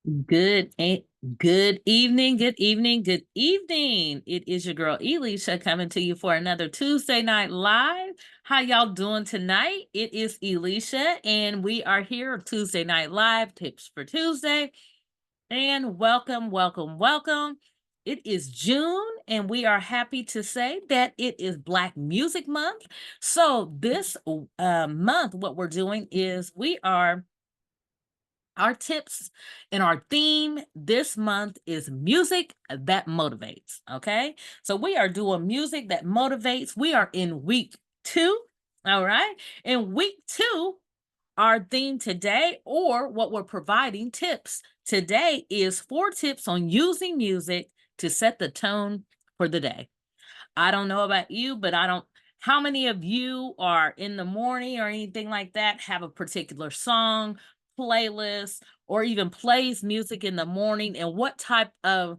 Good a- good evening, good evening, good evening. It is your girl Elisha coming to you for another Tuesday night live. How y'all doing tonight? It is Elisha, and we are here Tuesday night live, tips for Tuesday. And welcome, welcome, welcome. It is June, and we are happy to say that it is Black Music Month. So this month, what we're doing is we are our tips and our theme this month is music that motivates. Okay. So we are doing music that motivates. We are in week two. All right. In week two, our theme today, or what we're providing tips today, is 4 tips on using music to set the tone for the day. I don't know about you, but I don't. How many of you are in the morning or anything like that have a particular song, playlist, or even plays music in the morning? And what type of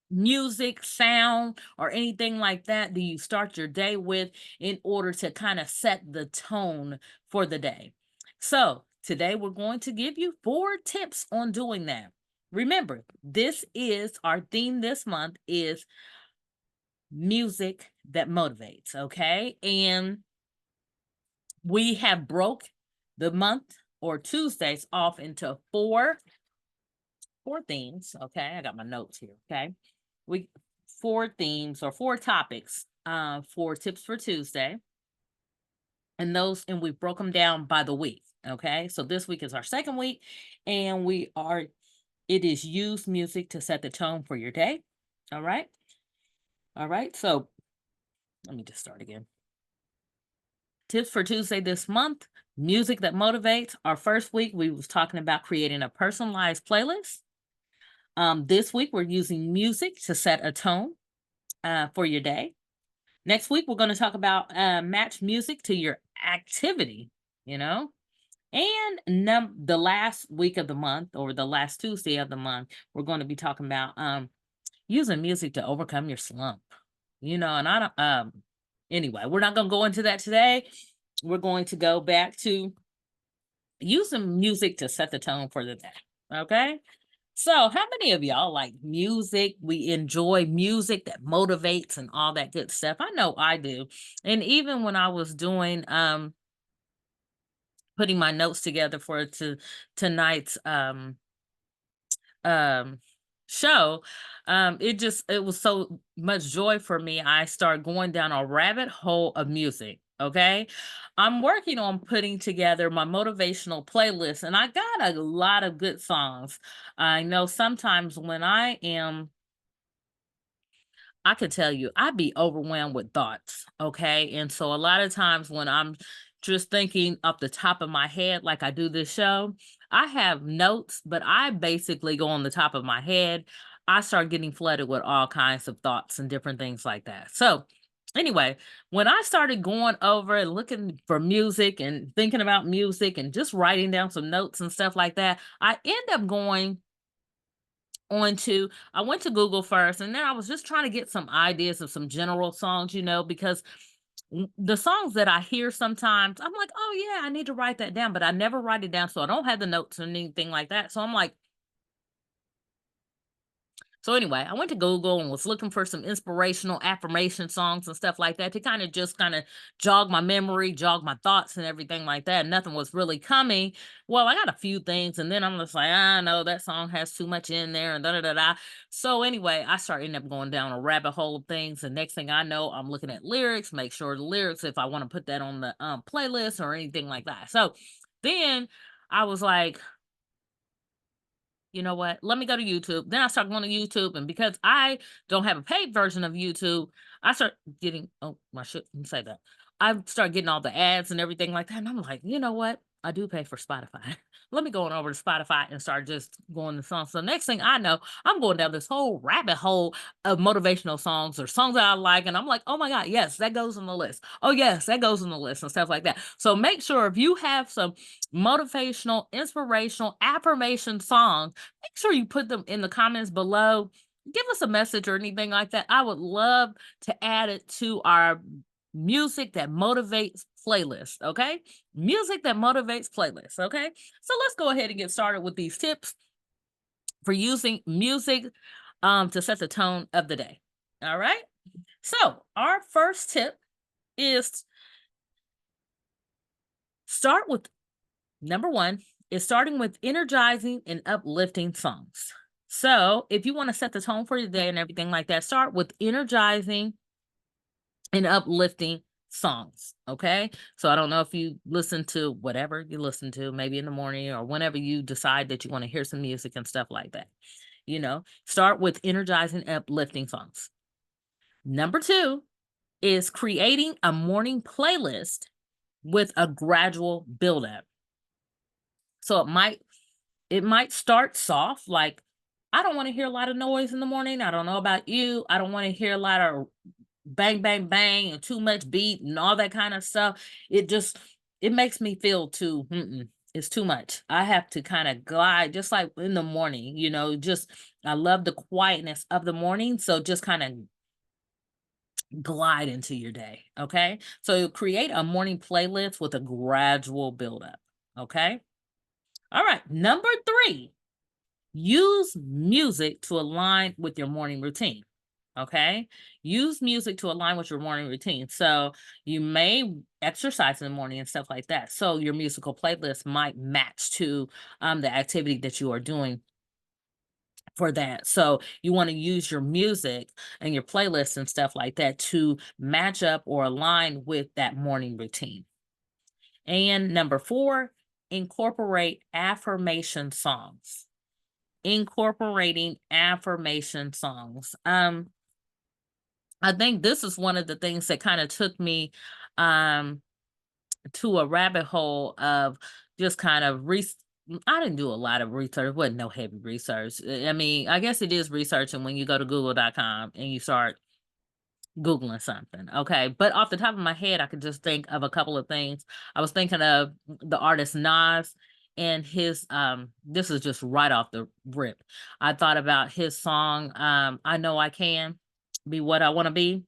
music, sound, or anything like that do you start your day with in order to kind of set the tone for the day? So, today we're going to give you 4 tips on doing that. Remember, this is our theme this month is music that motivates, okay? And we have broke the month or Tuesdays off into four themes, okay? I got my notes here, okay? We 4 themes or 4 topics for tips for Tuesday. And we broke them down by the week, okay? So this week is our second week and it is use music to set the tone for your day. All right? All right. So let me just start again. Tips for Tuesday this month, music that motivates. Our first week, we was talking about creating a personalized playlist. This week, we're using music to set a tone for your day. Next week, we're going to talk about match music to your activity, you know. And the last week of the month or the last Tuesday of the month, we're going to be talking about using music to overcome your slump. And I don't anyway, we're not going to go into that today. We're going to go back to using music to set the tone for the day. Okay. So, how many of y'all like music? We enjoy music that motivates and all that good stuff. I know I do. And even when I was doing putting my notes together for tonight's um show, it was so much joy for me. I started going down a rabbit hole of music. Okay, I'm working on putting together my motivational playlist, and I got a lot of good songs. I know sometimes when I could tell you, I'd be overwhelmed with thoughts. Okay. And so a lot of times when I'm just thinking up the top of my head, like I do this show, I have notes, but I basically go on the top of my head. I start getting flooded with all kinds of thoughts and different things like that. So, anyway, when I started going over and looking for music and thinking about music and just writing down some notes and stuff like that, I end up going I went to Google first, and then I was just trying to get some ideas of some general songs, because the songs that I hear sometimes, I'm like, oh yeah, I need to write that down, but I never write it down, so I don't have the notes or anything like that. So I'm like, so anyway, I went to Google and was looking for some inspirational affirmation songs and stuff like that to kind of jog my memory, jog my thoughts and everything like that. Nothing was really coming. Well, I got a few things and then I'm just like, I know that song has too much in there and da da da da. So anyway, I started ending up going down a rabbit hole of things. And next thing I know, I'm looking at lyrics, make sure the lyrics, if I want to put that on the playlist or anything like that. So then I was like, you know what? Let me go to YouTube. Then I start going to YouTube, and because I don't have a paid version of YouTube, I start getting I shouldn't say that. I start getting all the ads and everything like that. And I'm like, you know what? I do pay for Spotify. Let me go on over to Spotify and start just going to songs. So next thing I know, I'm going down this whole rabbit hole of motivational songs or songs that I like. And I'm like, oh my God, yes, that goes on the list. Oh, yes, that goes on the list and stuff like that. So make sure if you have some motivational, inspirational, affirmation songs, make sure you put them in the comments below. Give us a message or anything like that. I would love to add it to our music that motivates playlist. Okay. Music that motivates playlist. Okay. So let's go ahead and get started with these tips. for using music to set the tone of the day. All right. So, our first tip is start with number one is starting with energizing and uplifting songs. So, if you want to set the tone for your day and everything like that, start with energizing and uplifting songs. Okay. So, I don't know if you listen to whatever you listen to, maybe in the morning or whenever you decide that you want to hear some music and stuff like that. Start with energizing, uplifting songs. Number two is creating a morning playlist with a gradual buildup. So it might start soft, like I don't want to hear a lot of noise in the morning. I don't know about you. I don't want to hear a lot of bang, bang, bang, and too much beat and all that kind of stuff. It makes me feel too, it's too much. I have to kind of glide, just like in the morning, just I love the quietness of the morning. So just kind of glide into your day. Okay. So create a morning playlist with a gradual buildup. Okay. All right. Number three, use music to align with your morning routine. Okay. Use music to align with your morning routine. So you may exercise in the morning and stuff like that. So your musical playlist might match to the activity that you are doing for that. So you want to use your music and your playlists and stuff like that to match up or align with that morning routine. And number four, incorporate affirmation songs. Incorporating affirmation songs. I think this is one of the things that kind of took me um to a rabbit hole of just kind of I didn't do a lot of research. It wasn't no heavy research. I mean, I guess it is researching when you go to google.com and you start Googling something. Okay. But off the top of my head, I could just think of a couple of things. I was thinking of the artist Nas and his this is just right off the rip. I thought about his song, I Know I Can Be What I Want to Be.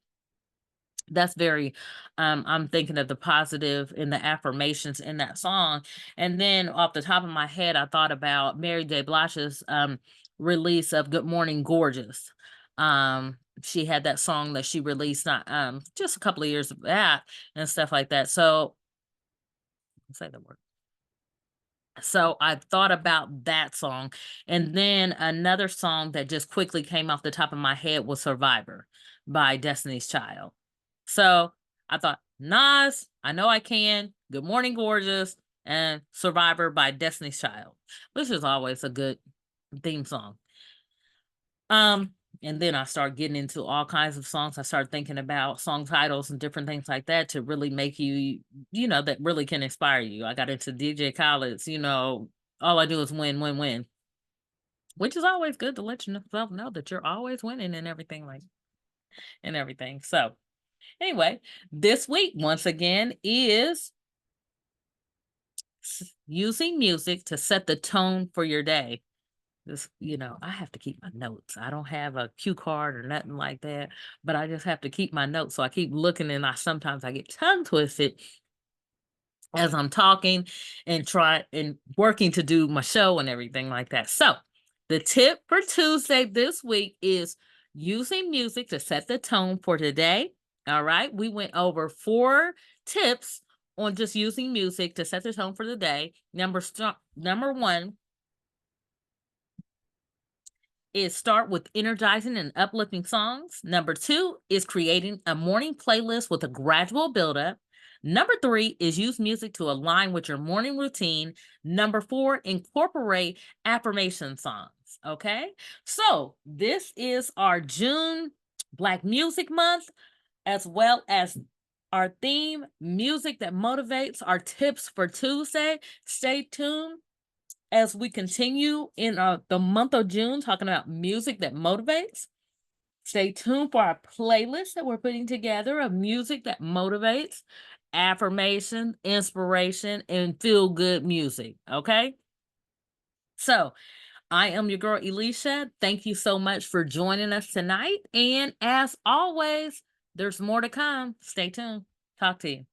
That's very I'm thinking of the positive and the affirmations in that song. And then off the top of my head, I thought about Mary J. Blige's release of Good Morning Gorgeous. She had that song that she released not just a couple of years back and stuff like that. So say the word. So I thought about that song. And then another song that just quickly came off the top of my head was Survivor by Destiny's Child. So I thought Nas, I Know I Can, Good Morning Gorgeous, and Survivor by Destiny's Child, which is always a good theme song. Um, and then I start getting into all kinds of songs. I start thinking about song titles and different things like that to really make you, that really can inspire you. I got into DJ Khaled's, all I do is win, win, win, which is always good to let yourself know that you're always winning and everything. So anyway, this week, once again, is using music to set the tone for your day. This, I have to keep my notes. I don't have a cue card or nothing like that, but I just have to keep my notes. So I keep looking and sometimes I get tongue twisted as I'm talking and working to do my show and everything like that. So the tip for Tuesday this week is using music to set the tone for today. All right. We went over 4 tips on just using music to set the tone for the day. Number 1 is start with energizing and uplifting songs. Number 2 is creating a morning playlist with a gradual buildup. Number 3 is use music to align with your morning routine. Number 4, incorporate affirmation songs. Okay. So this is our June Black Music Month, as well as our theme, music that motivates, our tips for Tuesday. Stay tuned as we continue in the month of June talking about music that motivates. Stay tuned for our playlist that we're putting together of music that motivates, affirmation, inspiration, and feel good music. Okay. So I am your girl, Elisha. Thank you so much for joining us tonight. And as always, there's more to come. Stay tuned. Talk to you.